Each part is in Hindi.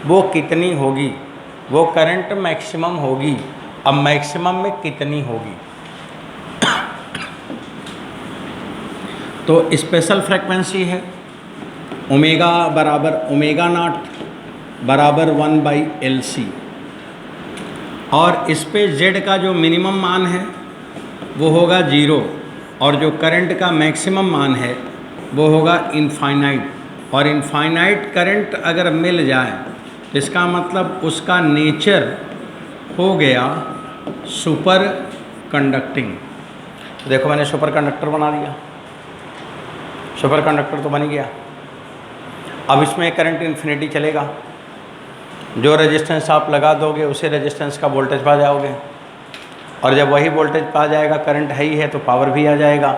वो कितनी होगी, वो करंट मैक्सिमम होगी। अब मैक्सिमम में कितनी होगी, तो स्पेशल फ्रीक्वेंसी है ओमेगा बराबर ओमेगा नॉट बराबर 1/LC, और इस पे Z का जो मिनिमम मान है वो होगा 0, और जो करंट का मैक्सिमम मान है वो होगा इनफाइनाइट। और इनफाइनाइट करंट अगर मिल जाए तो इसका मतलब उसका नेचर हो गया सुपर कंडक्टिंग। तो देखो मैंने सुपर कंडक्टर बना दिया, सुपर कंडक्टर तो बन ही गया। अब इसमें करंट इन्फिनिटी चलेगा, जो रेजिस्टेंस आप लगा दोगे उसी रेजिस्टेंस का वोल्टेज पा जाओगे, और जब वही वोल्टेज पा जाएगा, करंट है ही है तो पावर भी आ जाएगा।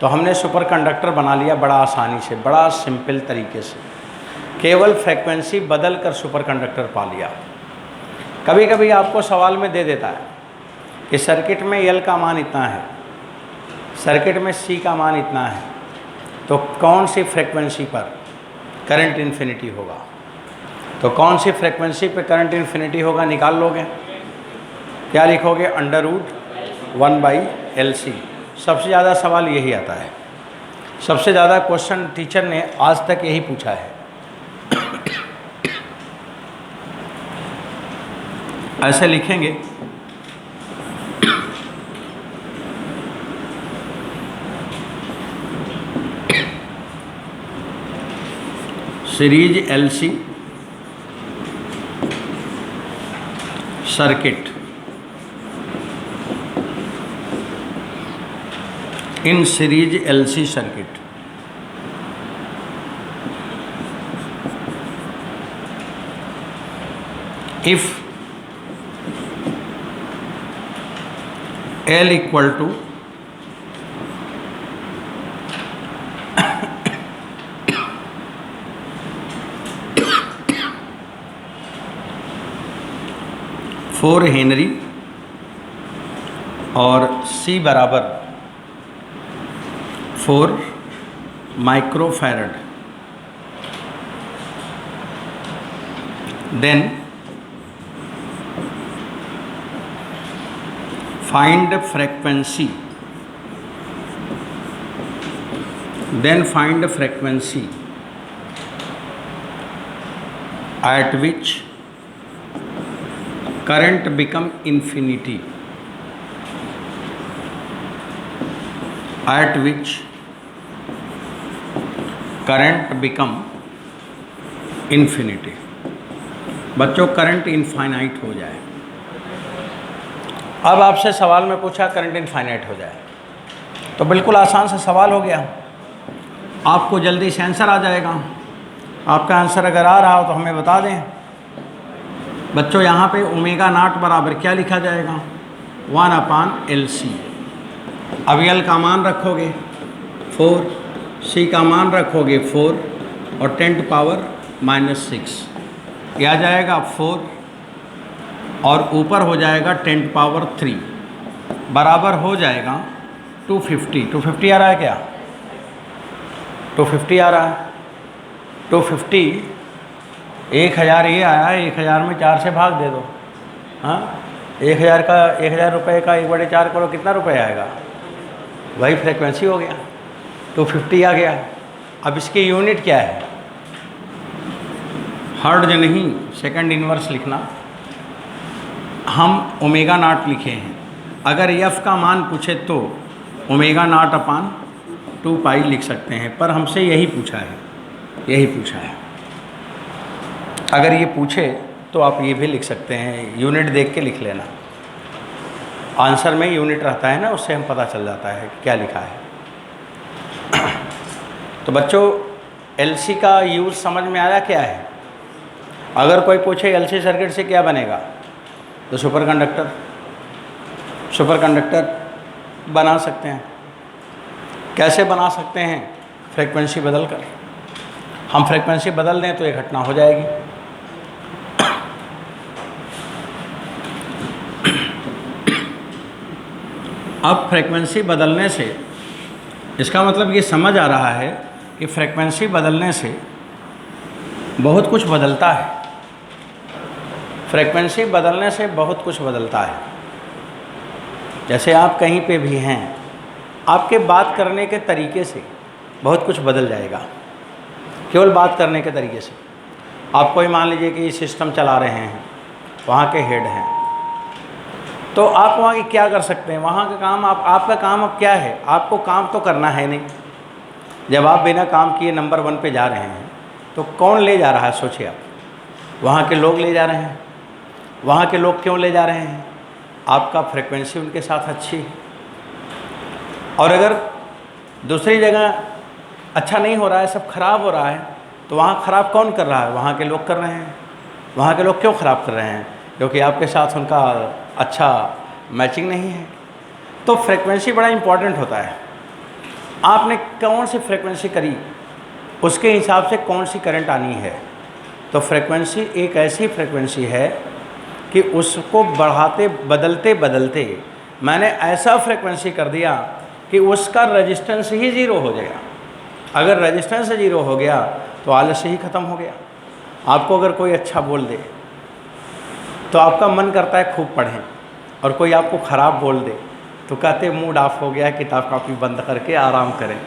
तो हमने सुपर कंडक्टर बना लिया बड़ा आसानी से, बड़ा सिंपल तरीके से, केवल फ्रीक्वेंसी बदल कर सुपर कंडक्टर पा लिया। कभी कभी आपको सवाल में दे देता है कि सर्किट में L का मान इतना है, सर्किट में C का मान इतना है, तो कौन सी फ्रीक्वेंसी पर करंट इन्फिनिटी होगा, तो कौन सी फ्रीक्वेंसी पे करंट इन्फिनिटी होगा निकाल लोगे। क्या लिखोगे, √1/LC। सबसे ज़्यादा सवाल यही आता है, सबसे ज़्यादा क्वेश्चन टीचर ने आज तक यही पूछा है। ऐसे लिखेंगे, series LC circuit in series LC circuit, if L equal to four henry और C बराबर 4 microfarad, then find frequency, at which current become infinity, at which current become infinity. बच्चों करंट इनफाइनाइट हो जाए। अब आपसे सवाल में पूछा करंट इनफाइनाइट हो जाए, तो बिल्कुल आसान सा सवाल हो गया, आपको जल्दी से आंसर आ जाएगा। आपका आंसर अगर आ रहा हो तो हमें बता दें। बच्चों यहाँ पे ओमेगा नॉट बराबर क्या लिखा जाएगा, 1/LC। अब L का मान रखोगे 4, C का मान रखोगे 4 और 10⁻⁻6, ये आ जाएगा 4 और ऊपर हो जाएगा 10⁻3 बराबर हो जाएगा 250। 250 आ रहा है क्या, 250 आ रहा है। 250 1000 ये आया है, 1000 में 4 से भाग दे दो। हाँ 1000 का 1000 रुपये का 1/4 करो, कितना रुपये आएगा, वही फ्रीक्वेंसी हो गया, 250 आ गया। अब इसकी यूनिट क्या है, हर्ट्ज नहीं, सेकंड इनवर्स लिखना। हम ओमेगा नॉट लिखे हैं, अगर F का मान पूछे तो ओमेगा नॉट अपान 2π लिख सकते हैं, पर हमसे यही पूछा है, यही पूछा है। अगर ये पूछे तो आप ये भी लिख सकते हैं, यूनिट देख के लिख लेना, आंसर में यूनिट रहता है ना, उससे हम पता चल जाता है कि क्या लिखा है। तो बच्चों LC का यूज़ समझ में आया क्या है। अगर कोई पूछे LC सर्किट से क्या बनेगा, तो सुपर कंडक्टर बना सकते हैं। कैसे बना सकते हैं, फ्रीक्वेंसी बदल कर। हम फ्रीक्वेंसी बदल दें तो ये घटना हो जाएगी। अब फ्रीक्वेंसी बदलने से इसका मतलब ये समझ आ रहा है कि फ्रीक्वेंसी बदलने से बहुत कुछ बदलता है। फ्रीक्वेंसी बदलने से बहुत कुछ बदलता है। जैसे आप कहीं पे भी हैं, आपके बात करने के तरीके से बहुत कुछ बदल जाएगा, केवल बात करने के तरीके से। आप कोई मान लीजिए कि सिस्टम चला रहे हैं, वहाँ के हेड हैं, तो आप वहाँ की क्या कर सकते हैं? वहाँ का काम आपका काम अब क्या है? आपको काम तो करना है नहीं। जब आप बिना काम किए नंबर 1 पे जा रहे हैं तो कौन ले जा रहा है? सोचिए आप। वहाँ के लोग ले जा रहे हैं। वहाँ के लोग क्यों ले जा रहे हैं? आपका फ्रीक्वेंसी उनके साथ अच्छी है। और अगर दूसरी जगह अच्छा नहीं हो रहा है, सब खराब हो रहा है, तो वहाँ ख़राब कौन कर रहा है? वहाँ के लोग कर रहे हैं। वहाँ के लोग क्यों ख़राब कर रहे हैं? क्योंकि आपके साथ उनका अच्छा मैचिंग नहीं है। तो फ्रीक्वेंसी बड़ा इम्पॉर्टेंट होता है। आपने कौन सी फ्रीक्वेंसी करी, उसके हिसाब से कौन सी करंट आनी है। तो फ्रीक्वेंसी एक ऐसी फ्रीक्वेंसी है कि उसको बढ़ाते बदलते बदलते मैंने ऐसा फ्रीक्वेंसी कर दिया कि उसका रेजिस्टेंस ही ज़ीरो हो जाएगा। अगर रेजिस्टेंस ज़ीरो हो गया तो आलस्य ही ख़त्म हो गया। आपको अगर कोई अच्छा बोल दे तो आपका मन करता है खूब पढ़ें, और कोई आपको ख़राब बोल दे तो कहते मूड ऑफ हो गया, किताब कॉपी बंद करके आराम करें।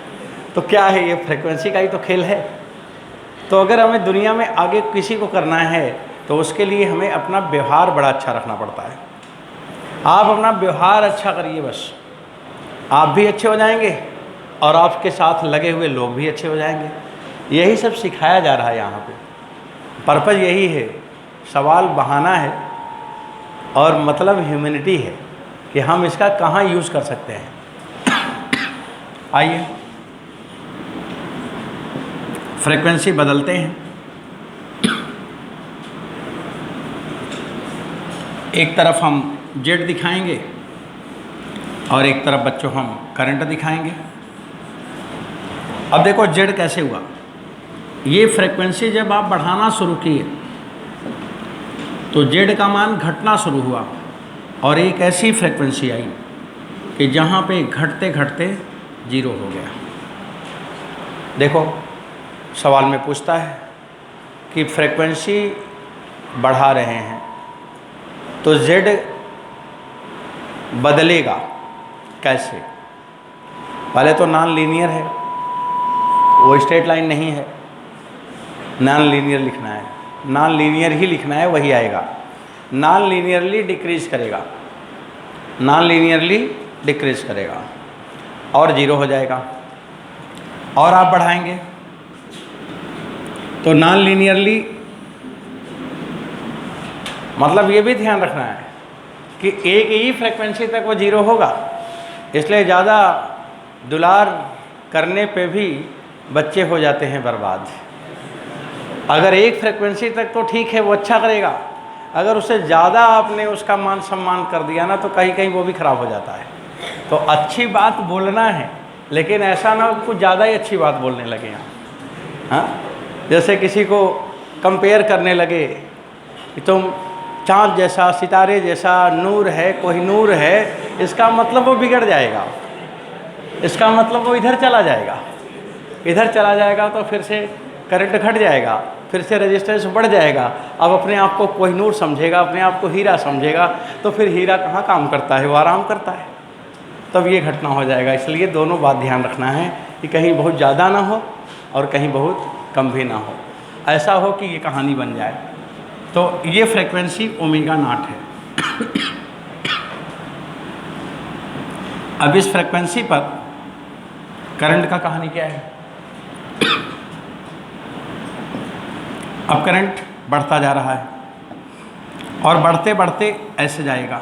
तो क्या है? ये फ्रीक्वेंसी का ही तो खेल है। तो अगर हमें दुनिया में आगे किसी को करना है तो उसके लिए हमें अपना व्यवहार बड़ा अच्छा रखना पड़ता है। आप अपना व्यवहार अच्छा करिए, बस आप भी अच्छे हो जाएंगे और आपके साथ लगे हुए लोग भी अच्छे हो जाएंगे। यही सब सिखाया जा रहा है यहाँ पे। पर्पज़ यही है। सवाल बहाना है और मतलब ह्यूमैनिटी है कि हम इसका कहाँ यूज़ कर सकते हैं। आइए, फ्रीक्वेंसी बदलते हैं। एक तरफ हम जेड दिखाएंगे और एक तरफ बच्चों हम करंट दिखाएंगे। अब देखो जेड कैसे हुआ। ये फ्रीक्वेंसी जब आप बढ़ाना शुरू किए तो जेड का मान घटना शुरू हुआ और एक ऐसी फ्रीक्वेंसी आई कि जहाँ पे घटते घटते जीरो हो गया। देखो सवाल में पूछता है कि फ्रीक्वेंसी बढ़ा रहे हैं तो जेड बदलेगा कैसे? पहले तो नॉन लीनियर है, वो स्ट्रेट लाइन नहीं है। नॉन लीनियर लिखना है, नॉन लीनियर ही लिखना है, वही आएगा। नॉन लीनियरली डिक्रीज करेगा, नॉन लीनियरली डिक्रीज करेगा और जीरो हो जाएगा। और आप बढ़ाएंगे तो नॉन लीनियरली, मतलब ये भी ध्यान रखना है कि एक ही फ्रीक्वेंसी तक वो जीरो होगा। इसलिए ज़्यादा दुलार करने पे भी बच्चे हो जाते हैं बर्बाद। अगर एक फ्रीक्वेंसी तक तो ठीक है, वो अच्छा करेगा। अगर उससे ज़्यादा आपने उसका मान सम्मान कर दिया ना, तो कहीं कहीं वो भी ख़राब हो जाता है। तो अच्छी बात बोलना है, लेकिन ऐसा ना कुछ ज़्यादा ही अच्छी बात बोलने लगे हैं। हाँ, जैसे किसी को कंपेयर करने लगे कि तुम चाँद जैसा, सितारे जैसा, नूर है, कोई नूर है, इसका मतलब वो बिगड़ जाएगा। इसका मतलब वो इधर चला जाएगा। इधर चला जाएगा तो फिर से करंट घट जाएगा, फिर से रेजिस्टेंस बढ़ जाएगा। अब अपने आप को कोहिनूर समझेगा, अपने आप को हीरा समझेगा, तो फिर हीरा कहाँ काम करता है? वो आराम करता है। तब ये घटना हो जाएगा। इसलिए दोनों बात ध्यान रखना है कि कहीं बहुत ज़्यादा ना हो और कहीं बहुत कम भी ना हो। ऐसा हो कि ये कहानी बन जाए। तो ये फ्रीक्वेंसी ओमेगा नॉट है। अब इस फ्रीक्वेंसी पर करंट का कहानी क्या है? अब करंट बढ़ता जा रहा है और बढ़ते बढ़ते ऐसे जाएगा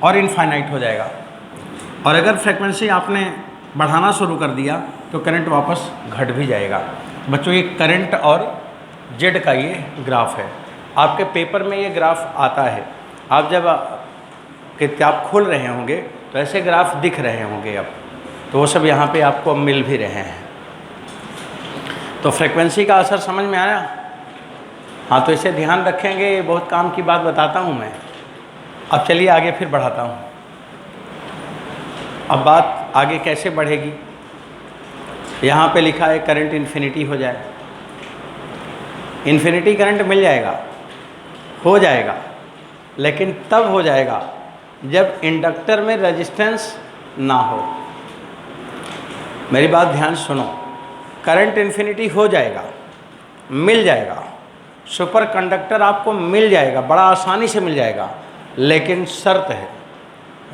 और इनफाइनाइट हो जाएगा। और अगर फ्रीक्वेंसी आपने बढ़ाना शुरू कर दिया तो करंट वापस घट भी जाएगा। बच्चों, ये करंट और जेड का ये ग्राफ है। आपके पेपर में ये ग्राफ आता है। आप जब किताब खोल रहे होंगे तो ऐसे ग्राफ दिख रहे होंगे अब, तो वो सब यहाँ पे आपको मिल भी रहे हैं। तो फ्रीक्वेंसी का असर समझ में आया? हाँ, तो इसे ध्यान रखेंगे। बहुत काम की बात बताता हूँ मैं। अब चलिए आगे फिर बढ़ाता हूँ। अब बात आगे कैसे बढ़ेगी? यहाँ पे लिखा है करंट इन्फिनिटी हो जाए। इन्फिनिटी करंट मिल जाएगा, हो जाएगा, लेकिन तब हो जाएगा जब इंडक्टर में रेजिस्टेंस ना हो। मेरी बात ध्यान सुनो, करंट इन्फिनिटी हो जाएगा, मिल जाएगा, सुपर कंडक्टर आपको मिल जाएगा, बड़ा आसानी से मिल जाएगा, लेकिन शर्त है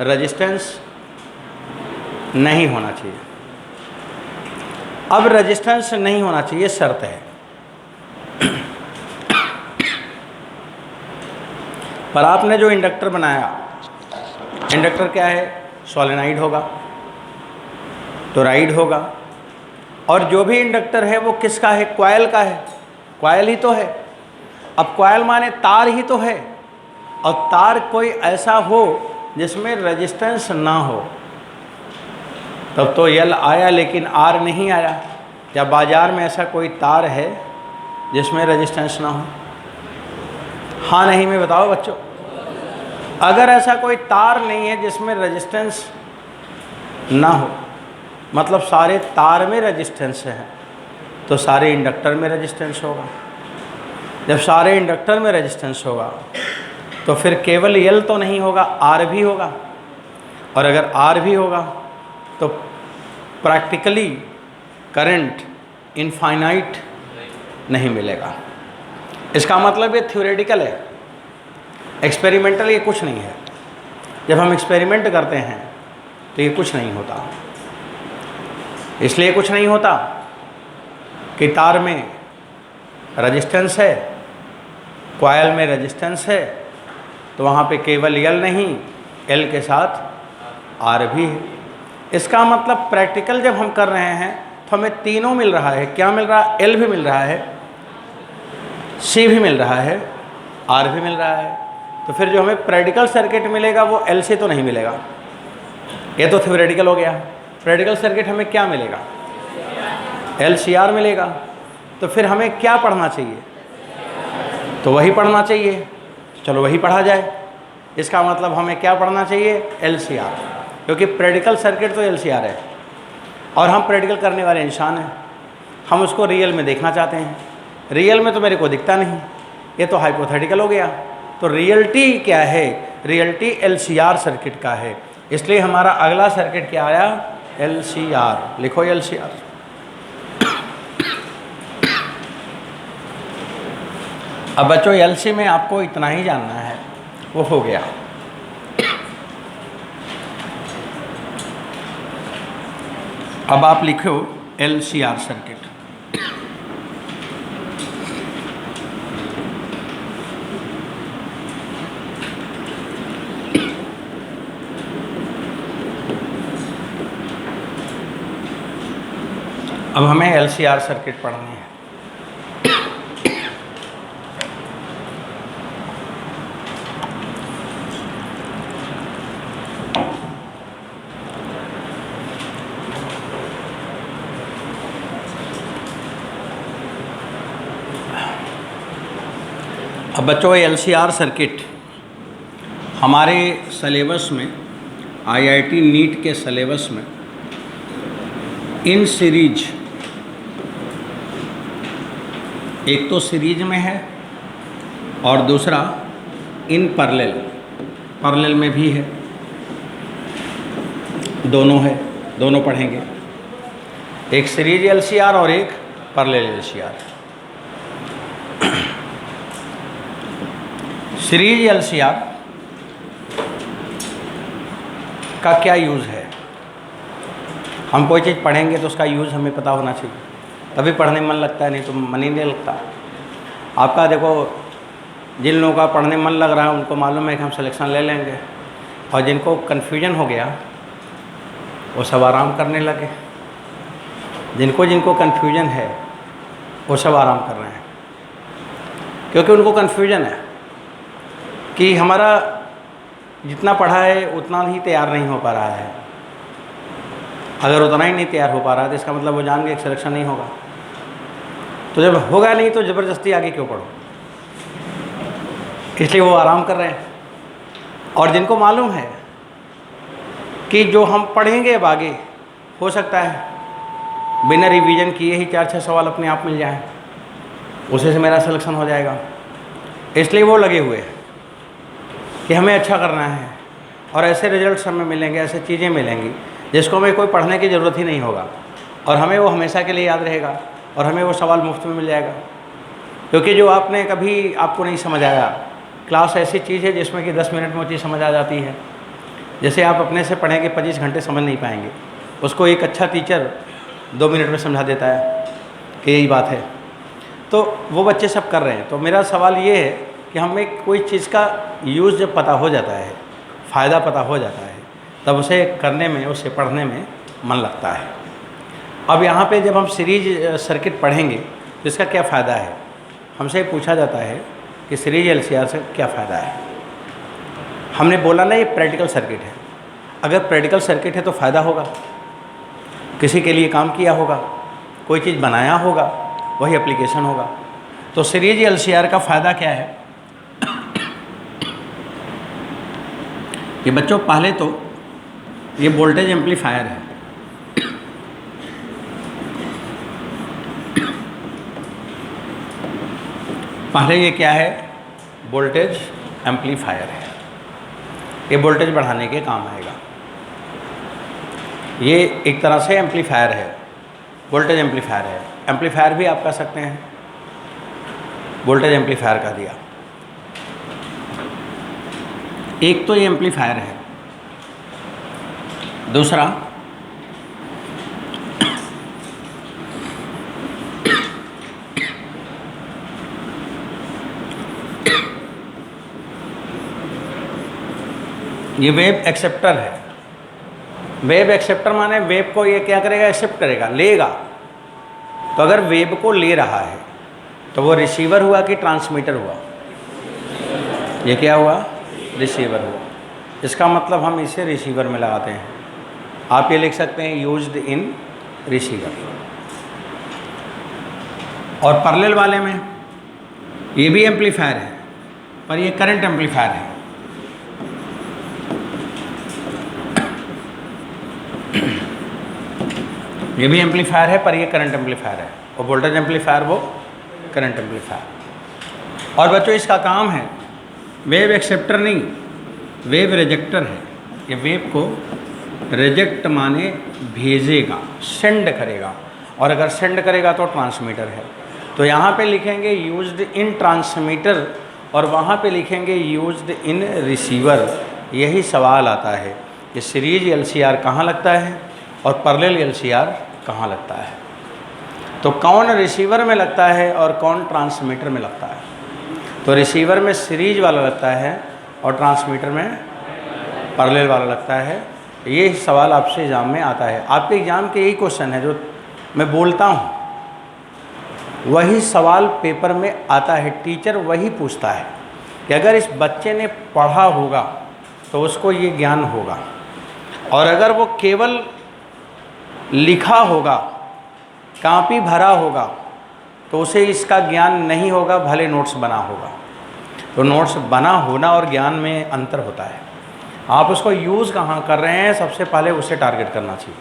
रेजिस्टेंस नहीं होना चाहिए। अब रेजिस्टेंस नहीं होना चाहिए, शर्त है। पर आपने जो इंडक्टर बनाया, इंडक्टर क्या है? सोलेनाइड होगा, टोराइड होगा, और जो भी इंडक्टर है वो किसका है? कॉइल का है। कॉइल ही तो है। अब कॉइल माने तार ही तो है, और तार कोई ऐसा हो जिसमें रेजिस्टेंस ना हो, तब तो एल आया लेकिन आर नहीं आया। क्या बाजार में ऐसा कोई तार है जिसमें रेजिस्टेंस ना हो? हाँ नहीं में बताओ बच्चों। अगर ऐसा कोई तार नहीं है जिसमें रेजिस्टेंस ना हो, मतलब सारे तार में रेजिस्टेंस है, तो सारे इंडक्टर में रेजिस्टेंस होगा। जब सारे इंडक्टर में रेजिस्टेंस होगा तो फिर केवल एल तो नहीं होगा, आर भी होगा। और अगर आर भी होगा तो प्रैक्टिकली करंट इनफाइनाइट नहीं मिलेगा। इसका मतलब ये थ्योरेटिकल है, एक्सपेरिमेंटल ये कुछ नहीं है। जब हम एक्सपेरिमेंट करते हैं तो ये कुछ नहीं होता। इसलिए कुछ नहीं होता कि तार में रेजिस्टेंस है, कॉइल में रेजिस्टेंस है, तो वहाँ पे केवल एल नहीं, एल के साथ आर भी है। इसका मतलब प्रैक्टिकल जब हम कर रहे हैं तो हमें तीनों मिल रहा है। क्या मिल रहा है? एल भी मिल रहा है, सी भी मिल रहा है, आर भी मिल रहा है। तो फिर जो हमें प्रैक्टिकल सर्किट मिलेगा वो एल से तो नहीं मिलेगा। ये तो थ्योरेटिकल हो गया। प्रैक्टिकल सर्किट हमें क्या मिलेगा? एल सी आर मिलेगा। तो फिर हमें क्या पढ़ना चाहिए? तो वही पढ़ना चाहिए। चलो वही पढ़ा जाए। इसका मतलब हमें क्या पढ़ना चाहिए? एल सी आर, क्योंकि प्रैक्टिकल सर्किट तो एल सी आर है और हम प्रैक्टिकल करने वाले इंसान हैं। हम उसको रियल में देखना चाहते हैं। रियल में तो मेरे को दिखता नहीं, ये तो हाइपोथेटिकल हो गया। तो रियलिटी क्या है? Reality L C R circuit का है। इसलिए हमारा अगला सर्किट क्या आया? L C R. लिखो एल सी आर। अब बच्चों एल सी में आपको इतना ही जानना है, वो हो गया। अब आप लिखो एल सी आर सर्किट। अब हमें एल सी आर सर्किट पढ़नी है। अब बच्चों एल सी आर सर्किट हमारे सिलेबस में, आईआईटी नीट के सिलेबस में इन सीरीज, एक तो सीरीज में है और दूसरा इन पैरेलल में भी है। दोनों है, दोनों पढ़ेंगे। एक सीरीज एल सी आर और एक parallel L C R. Series L C R का क्या यूज़ है? हम कोई चीज़ पढ़ेंगे तो उसका यूज़ हमें पता होना चाहिए, तभी पढ़ने में मन लगता है, नहीं तो मन ही नहीं लगता। आपका देखो, जिन लोगों का पढ़ने में मन लग रहा है उनको मालूम है कि हम सिलेक्शन ले लेंगे, और जिनको कन्फ्यूजन हो गया वो सब आराम करने लगे। जिनको कन्फ्यूजन है वो सब आराम कर रहे हैं, क्योंकि उनको कन्फ्यूजन है कि हमारा जितना पढ़ा है उतना ही तैयार नहीं हो पा रहा है। अगर उतना ही नहीं तैयार हो पा रहा है तो इसका मतलब वो जान के सिलेक्शन नहीं होगा। तो जब होगा नहीं तो ज़बरदस्ती आगे क्यों पढ़ो? इसलिए वो आराम कर रहे हैं। और जिनको मालूम है कि जो हम पढ़ेंगे अब आगे, हो सकता है बिना रिवीजन किए ही 4-6 सवाल अपने आप मिल जाएं, उसी से मेरा सिलेक्शन हो जाएगा, इसलिए वो लगे हुए हैं। कि हमें अच्छा करना है और ऐसे रिजल्ट्स हमें मिलेंगे, ऐसे चीज़ें मिलेंगी जिसको हमें कोई पढ़ने की ज़रूरत ही नहीं होगा और हमें वो हमेशा के लिए याद रहेगा और हमें वो सवाल मुफ्त में मिल जाएगा। क्योंकि जो आपने कभी आपको नहीं समझ आया, क्लास ऐसी चीज़ है जिसमें कि 10 मिनट में वो चीज़ समझ आ जाती है। जैसे आप अपने से पढ़ेंगे 25 घंटे समझ नहीं पाएंगे, उसको एक अच्छा टीचर 2 मिनट में समझा देता है कि यही बात है। तो वो बच्चे सब कर रहे हैं। तो मेरा सवाल ये है कि हमें कोई चीज़ का यूज़ जब पता हो जाता है, फ़ायदा पता हो जाता है, तब उसे करने में, उसे पढ़ने में मन लगता है। अब यहाँ पे जब हम सीरीज सर्किट पढ़ेंगे तो इसका क्या फ़ायदा है, हमसे पूछा जाता है कि सीरीज एलसीआर से क्या फ़ायदा है। हमने बोला ना ये प्रैक्टिकल सर्किट है। अगर प्रैक्टिकल सर्किट है तो फ़ायदा होगा, किसी के लिए काम किया होगा, कोई चीज़ बनाया होगा, वही एप्लीकेशन होगा। तो सीरीज एलसीआर का फ़ायदा क्या है कि बच्चों पहले तो ये वोल्टेज एम्पलीफायर है। पहले ये क्या है, वोल्टेज एम्पलीफायर है। ये वोल्टेज बढ़ाने के काम आएगा। ये एक तरह से एम्पलीफायर है, वोल्टेज एम्पलीफायर है। एम्पलीफायर भी आप कह सकते हैं, वोल्टेज एम्पलीफायर का दिया। एक तो ये एम्पलीफायर है, दूसरा ये वेव एक्सेप्टर है। वेव एक्सेप्टर माने वेव को ये क्या करेगा, एक्सेप्ट करेगा, लेगा। तो अगर वेव को ले रहा है तो वो रिसीवर हुआ कि ट्रांसमीटर हुआ, ये क्या हुआ, रिसीवर हुआ। इसका मतलब हम इसे रिसीवर में लगाते हैं। आप ये लिख सकते हैं यूज्ड इन रिसीवर। और पैरेलल वाले में ये भी एम्पलीफायर है, पर ये करंट एम्पलीफायर है। ये भी एम्पलीफायर है, पर ये करंट एम्पलीफायर है। और वोल्टेज एम्पलीफायर वो करंट एम्पलीफायर। और बच्चों इसका काम है वेव एक्सेप्टर नहीं, वेव रिजेक्टर है। ये वेव को रिजेक्ट माने भेजेगा, सेंड करेगा। और अगर सेंड करेगा तो ट्रांसमीटर है। तो यहाँ पे लिखेंगे यूज्ड इन ट्रांसमीटर और वहाँ पे लिखेंगे यूज्ड इन रिसीवर। यही सवाल आता है कि सीरीज एलसीआर कहाँ लगता है और पैरेलल एलसीआर कहाँ लगता है। तो कौन रिसीवर में लगता है और कौन ट्रांसमीटर में लगता है। तो रिसीवर में सीरीज वाला लगता है और ट्रांसमीटर में पैरेलल वाला लगता है। ये सवाल आपसे एग्ज़ाम में आता है। आपके एग्ज़ाम के यही क्वेश्चन है जो मैं बोलता हूँ, वही सवाल पेपर में आता है। टीचर वही पूछता है कि अगर इस बच्चे ने पढ़ा होगा तो उसको ये ज्ञान होगा, और अगर वो केवल लिखा होगा, कॉपी भरा होगा, तो उसे इसका ज्ञान नहीं होगा, भले नोट्स बना होगा। तो नोट्स बना होना और ज्ञान में अंतर होता है। आप उसको यूज़ कहाँ कर रहे हैं, सबसे पहले उसे टारगेट करना चाहिए।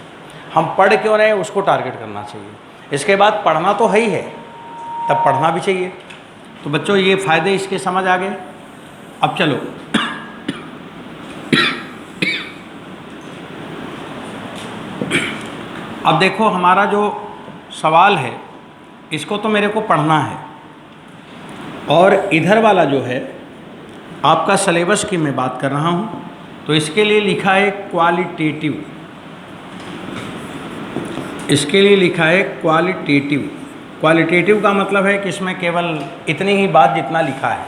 हम पढ़ क्यों रहे हैं उसको टारगेट करना चाहिए। इसके बाद पढ़ना तो है ही है, तब पढ़ना भी चाहिए। तो बच्चों ये फ़ायदे इसके समझ आ गए। अब चलो अब देखो हमारा जो सवाल है इसको तो मेरे को पढ़ना है, और इधर वाला जो है आपका सिलेबस की मैं बात कर रहा हूँ। तो इसके लिए लिखा है क्वालिटेटिव, इसके लिए लिखा है क्वालिटेटिव। क्वालिटेटिव का मतलब है कि इसमें केवल इतनी ही बात जितना लिखा है,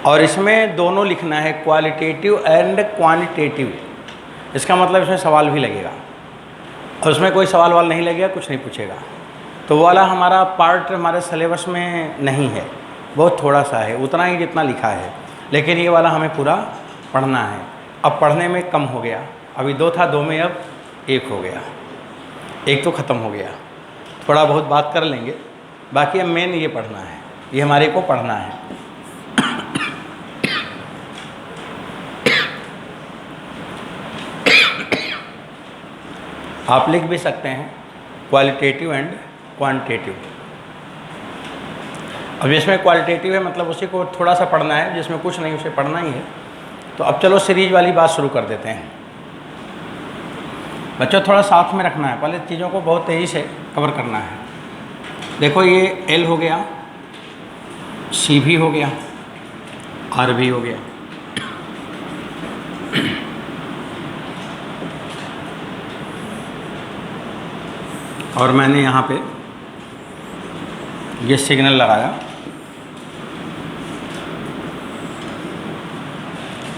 और इसमें दोनों लिखना है, क्वालिटेटिव एंड क्वांटिटेटिव। इसका मतलब इसमें सवाल भी लगेगा, और उसमें कोई सवाल वाल नहीं लगेगा, कुछ नहीं पूछेगा। तो वो वाला हमारा पार्ट हमारे सिलेबस में नहीं है, बहुत थोड़ा सा है, उतना ही जितना लिखा है। लेकिन ये वाला हमें पूरा पढ़ना है। अब पढ़ने में कम हो गया, अभी 2 था, 2 में अब 1 हो गया, 1 तो ख़त्म हो गया। थोड़ा बहुत बात कर लेंगे, बाकी अब मेन ये पढ़ना है, ये हमारे को पढ़ना है। आप लिख भी सकते हैं क्वालिटेटिव एंड क्वांटिटेटिव। अब जिसमें क्वालिटेटिव है मतलब उसी को थोड़ा सा पढ़ना है, जिसमें कुछ नहीं उसे पढ़ना ही है। तो अब चलो सीरीज वाली बात शुरू कर देते हैं। बच्चों थोड़ा साथ में रखना है, पहले चीज़ों को बहुत तेज़ी से कवर करना है। देखो ये एल हो गया, सी भी हो गया, आर भी हो गया। और मैंने यहाँ पे ये सिग्नल लगाया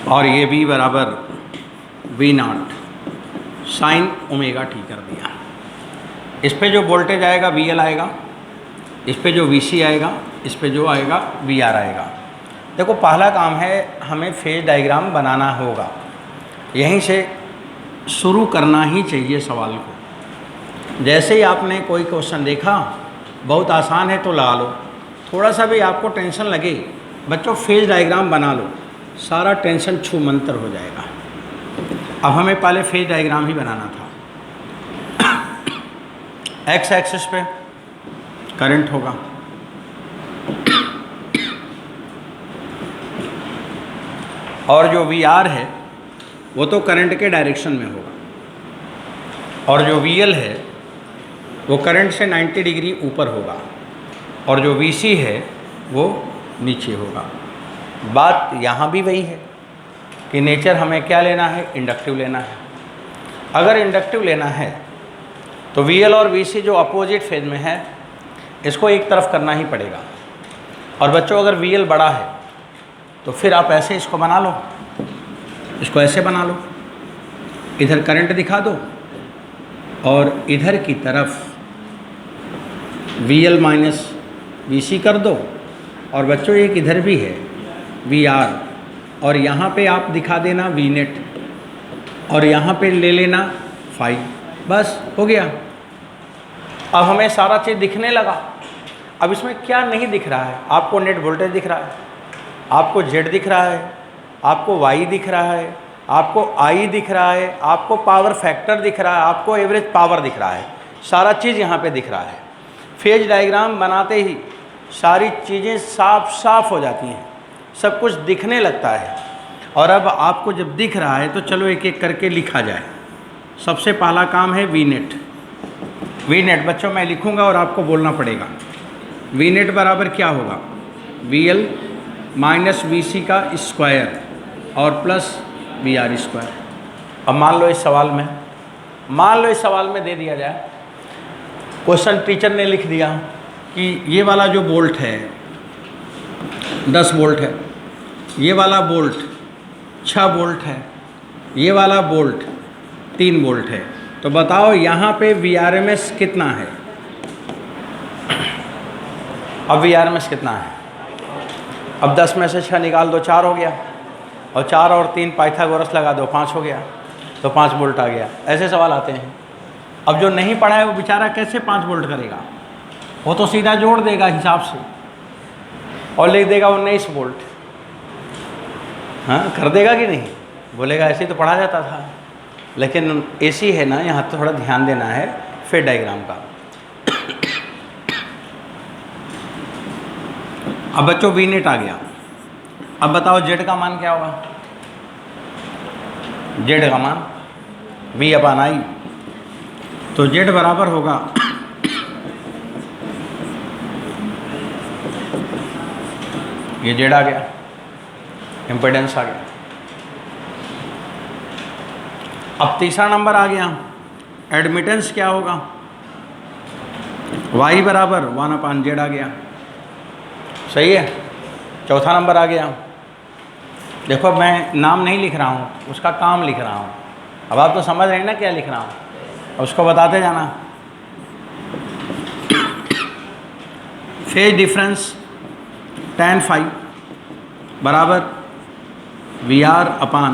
और ये भी बराबर V naught sine omega T कर दिया। इस पे जो वोल्टेज आएगा वी एल आएगा, इस पे जो वी सी आएगा, इस पे जो आएगा वी आर आएगा। देखो पहला काम है हमें फेज डायग्राम बनाना होगा, यहीं से शुरू करना ही चाहिए सवाल को। जैसे ही आपने कोई क्वेश्चन देखा बहुत आसान है तो लगा लो, थोड़ा सा भी आपको टेंशन लगे बच्चों फेज डायग्राम बना लो, सारा टेंशन छू मंतर हो जाएगा। अब हमें पहले फेज डायग्राम ही बनाना था। एक्स एक्सिस पे करंट होगा, और जो वी आर है वो तो करंट के डायरेक्शन में होगा, और जो वी एल है वो करंट से 90 डिग्री ऊपर होगा, और जो वी सी है वो नीचे होगा। बात यहाँ भी वही है कि नेचर हमें क्या लेना है, इंडक्टिव लेना है। अगर इंडक्टिव लेना है तो वी एल और वी सी जो अपोजिट फेज में है इसको एक तरफ करना ही पड़ेगा। और बच्चों अगर वी एल बड़ा है तो फिर आप ऐसे इसको बना लो, इसको ऐसे बना लो, इधर करंट दिखा दो और इधर की तरफ वी एल माइनस वी सी कर दो। और बच्चों एक इधर भी है वी आर, और यहाँ पे आप दिखा देना वी नेट, और यहाँ पे ले लेना फाई, बस हो गया। अब हमें सारा चीज़ दिखने लगा। अब इसमें क्या नहीं दिख रहा है, आपको नेट वोल्टेज दिख रहा है, आपको जेड दिख रहा है, आपको वाई दिख रहा है, आपको आई दिख रहा है, आपको पावर फैक्टर दिख रहा है, आपको एवरेज पावर दिख रहा है, सारा चीज़ यहाँ पे दिख रहा है। फेज डायग्राम बनाते ही सारी चीज़ें साफ साफ हो जाती हैं, सब कुछ दिखने लगता है। और अब आपको जब दिख रहा है तो चलो एक एक करके लिखा जाए। सबसे पहला काम है वी नेट। वी नेट बच्चों मैं लिखूंगा और आपको बोलना पड़ेगा। वी नेट बराबर क्या होगा, वी एल माइनस वी सी का स्क्वायर और प्लस वी आर स्क्वायर। अब मान लो इस सवाल में दे दिया जाए, क्वेश्चन टीचर ने लिख दिया कि ये वाला जो बोल्ट है 10 वोल्ट है, ये वाला बोल्ट 6 वोल्ट है, ये वाला बोल्ट 3 वोल्ट है, तो बताओ यहाँ पे VRMS कितना है। अब VRMS कितना है, अब 10 में से 6 निकाल दो 4 हो गया, और 4 और 3 पाइथागोरस लगा दो 5 हो गया, तो 5 वोल्ट आ गया। ऐसे सवाल आते हैं। अब जो नहीं पढ़ा है वो बेचारा कैसे 5 वोल्ट करेगा, वो तो सीधा जोड़ देगा हिसाब से और लिख देगा 19 वोल्ट। हाँ कर देगा कि नहीं, बोलेगा ऐसे ही तो पढ़ा जाता था। लेकिन ऐसी है ना, यहाँ तो थोड़ा ध्यान देना है फेज डायग्राम का। अब बच्चों वी नेट आ गया। अब बताओ जेड का मान क्या होगा, जेड का मान वी अपान आई, तो जेड बराबर होगा ये जेड आ गया, इम्पिडेंस आ गया। अब तीसरा नंबर आ गया, एडमिटेंस क्या होगा, y बराबर 1/z आ गया, सही है। चौथा नंबर आ गया, देखो मैं नाम नहीं लिख रहा हूँ, उसका काम लिख रहा हूँ। अब आप तो समझ रहे हैं ना क्या लिख रहा हूँ, उसको बताते जाना। फेज डिफरेंस tan फाई बराबर वी आर अपान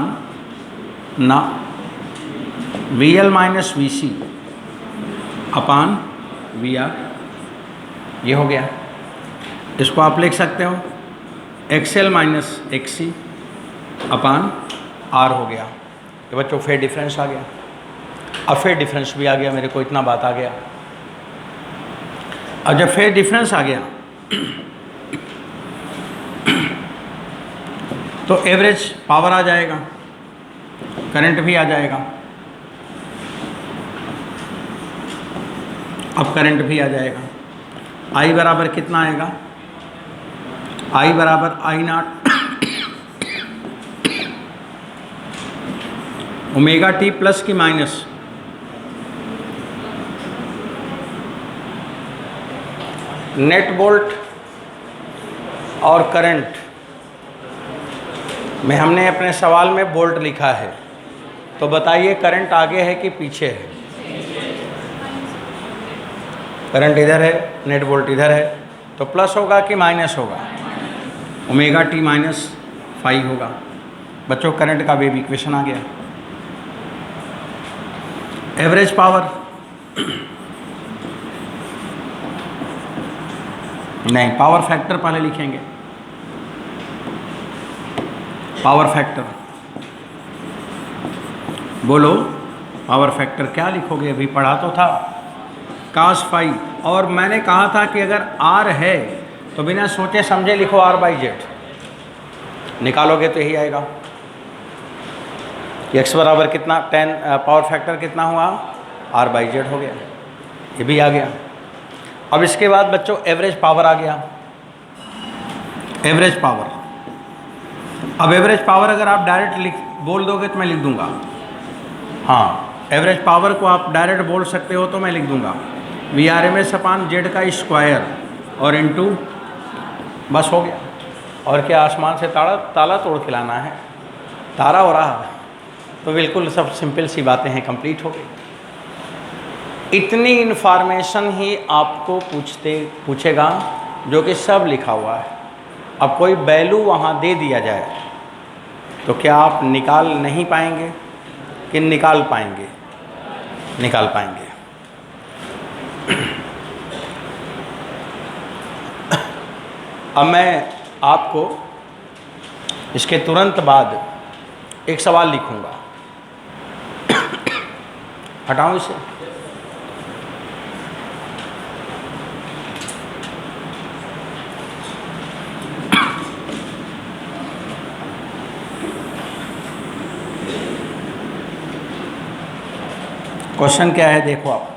ना V L minus V C upon V R, ये हो गया। इसको आप लिख सकते हो X L minus X C upon R हो गया। ये बच्चों फेज डिफरेंस आ गया। अब फेज डिफरेंस भी आ गया, मेरे को इतना बात आ गया। अब जब फेज डिफरेंस आ गया तो एवरेज पावर आ जाएगा, करंट भी आ जाएगा। अब करंट भी आ जाएगा। आई बराबर कितना आएगा? आई बराबर आई नॉट ओमेगा टी प्लस की माइनस नेट वोल्ट और करंट में हमने अपने सवाल में वोल्ट लिखा है, तो बताइए करंट आगे है कि पीछे है? करंट इधर है, नेट वोल्ट इधर है, तो प्लस होगा कि माइनस होगा? ओमेगा टी माइनस फाई होगा। बच्चों करंट का वेव इक्वेशन आ गया। एवरेज पावर नहीं, पावर फैक्टर पहले लिखेंगे। पावर फैक्टर बोलो, पावर फैक्टर क्या लिखोगे? अभी पढ़ा तो था कास फाई, और मैंने कहा था कि अगर आर है तो बिना सोचे समझे लिखो आर बाई जेड, निकालोगे तो यही आएगा। एक्स बराबर कितना 10, पावर फैक्टर कितना हुआ? आर बाई जेड हो गया, ये भी आ गया। अब इसके बाद बच्चों एवरेज पावर आ गया। एवरेज पावर, अब एवरेज पावर अगर आप डायरेक्ट बोल दोगे तो मैं लिख दूंगा। हाँ, एवरेज पावर को आप डायरेक्ट बोल सकते हो तो मैं लिख दूंगा V R M S upon Z का स्क्वायर और इनटू, बस हो गया। और क्या आसमान से ताला तोड़ के लाना है? तारा हो रहा, तो बिल्कुल सब सिंपल सी बातें हैं, कंप्लीट हो गई। इतनी इन्फॉर्मेशन ही आपको पूछेगा जो कि सब लिखा हुआ है। अब कोई वैल्यू वहाँ दे दिया जाए तो क्या आप निकाल नहीं पाएंगे कि निकाल पाएंगे? निकाल पाएंगे। अब मैं आपको इसके तुरंत बाद एक सवाल लिखूंगा, हटाऊं इसे? क्वेश्चन क्या है देखो आप।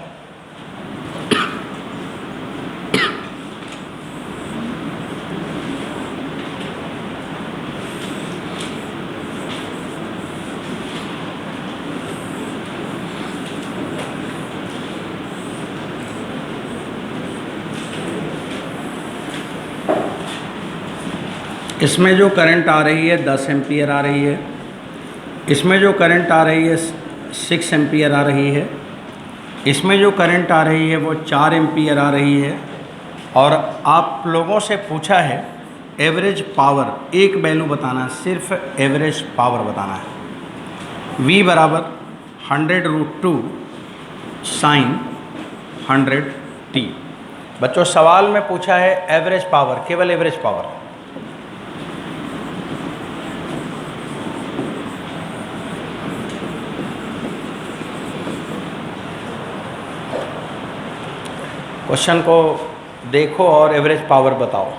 इसमें जो करंट आ रही है 10 एम्पियर आ रही है, इसमें जो करंट आ रही है 6 एम्पियर आ रही है, इसमें जो करंट आ रही है वो 4 एम्पियर आ रही है। और आप लोगों से पूछा है एवरेज पावर, एक वैल्यू बताना, सिर्फ एवरेज पावर बताना है। V बराबर 100√2 साइन 100t। बच्चों सवाल में पूछा है एवरेज पावर, केवल एवरेज पावर। क्वेश्चन को देखो और एवरेज पावर बताओ।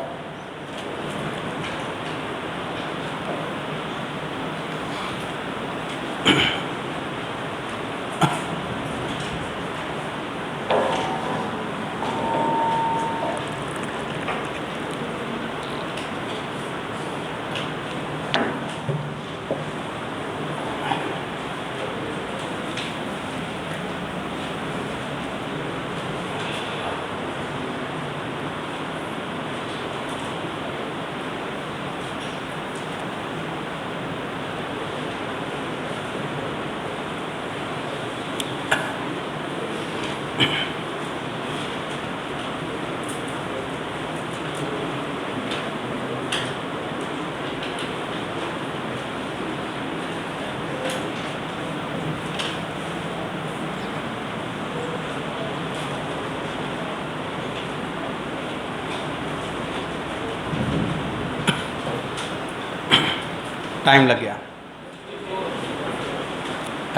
टाइम लग गया।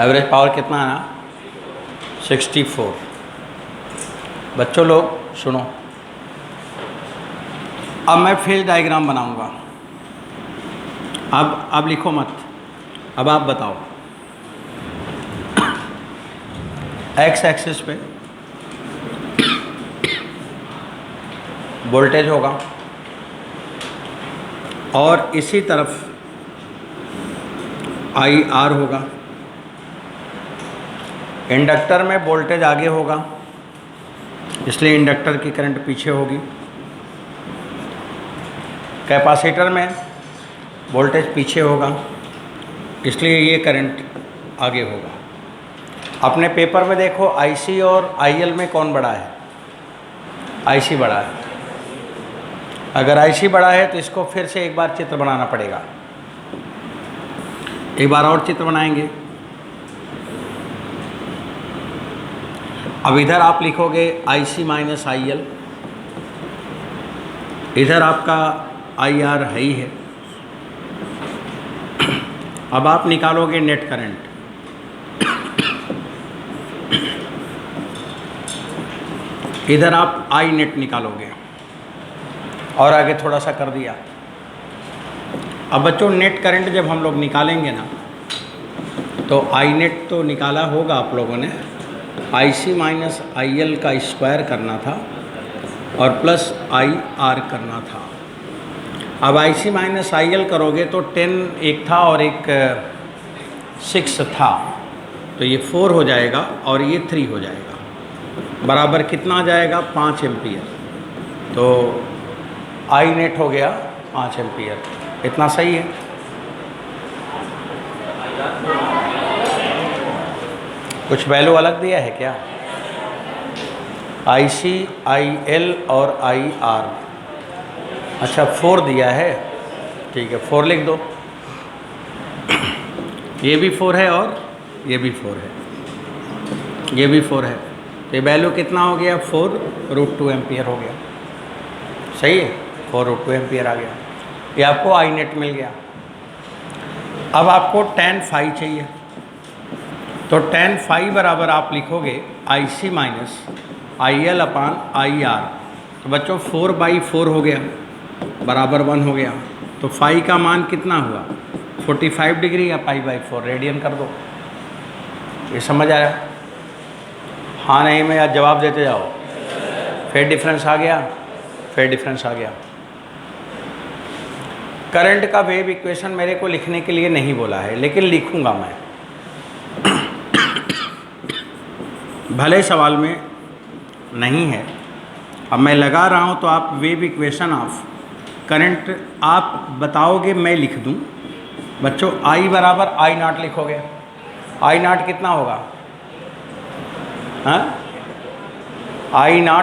एवरेज पावर कितना है ना? 64। बच्चों लोग सुनो, अब मैं फेज डायग्राम बनाऊंगा। अब लिखो मत, अब आप बताओ। एक्स एक्सिस पे वोल्टेज होगा और इसी तरफ आई आर होगा। इंडक्टर में वोल्टेज आगे होगा, इसलिए इंडक्टर की करंट पीछे होगी। कैपेसिटर में वोल्टेज पीछे होगा, इसलिए ये करंट आगे होगा। अपने पेपर में देखो आईसी और आईएल में कौन बड़ा है? आईसी बड़ा है। अगर आईसी बड़ा है तो इसको फिर से एक बार चित्र बनाना पड़ेगा। एक बार और चित्र बनाएंगे। अब इधर आप लिखोगे आईसी माइनस आईएल, इधर आपका आईआर है ही है। अब आप निकालोगे नेट करंट। इधर आप आई नेट निकालोगे और आगे थोड़ा सा कर दिया। अब बच्चों नेट करंट जब हम लोग निकालेंगे ना, तो आई नेट तो निकाला होगा आप लोगों ने, आईसी माइनस आईएल का स्क्वायर करना था और प्लस आई आर करना था। अब आईसी माइनस आईएल करोगे तो 10 एक था और एक 6 था, तो ये 4 हो जाएगा और ये 3 हो जाएगा। बराबर कितना आ जाएगा? 5 एम्पियर। तो आई नेट हो गया 5 एम्पियर। इतना सही है। कुछ वैल्यू अलग दिया है क्या? आईसी, आईएल और आईआर, अच्छा 4 दिया है, ठीक है 4 लिख दो। ये भी 4 है और ये भी 4 है, ये भी 4 है। तो ये वैल्यू कितना हो गया? 4√2 एम्पियर हो गया। सही है, 4√2 एम्पियर आ गया। ये आपको आई नेट मिल गया। अब आपको tan फाई चाहिए, तो tan फाई बराबर आप लिखोगे आईसी माइनस आईएल अपान आईआर। तो बच्चों 4/4 हो गया, बराबर 1 हो गया। तो फाई का मान कितना हुआ? 45 डिग्री या पाई/4 रेडियन कर दो। ये समझ आया? हाँ नहीं में यार जवाब देते जाओ। फेज डिफरेंस आ गया, फेज डिफरेंस आ गया। करंट का वेव इक्वेशन मेरे को लिखने के लिए नहीं बोला है, लेकिन लिखूंगा मैं। भले सवाल में नहीं है, अब मैं लगा रहा हूँ तो आप वेव इक्वेशन ऑफ करंट आप बताओगे, मैं लिख दूँ। बच्चों आई बराबर आई नॉट लिखोगे। आई नॉट कितना होगा? हाँ, आई नॉट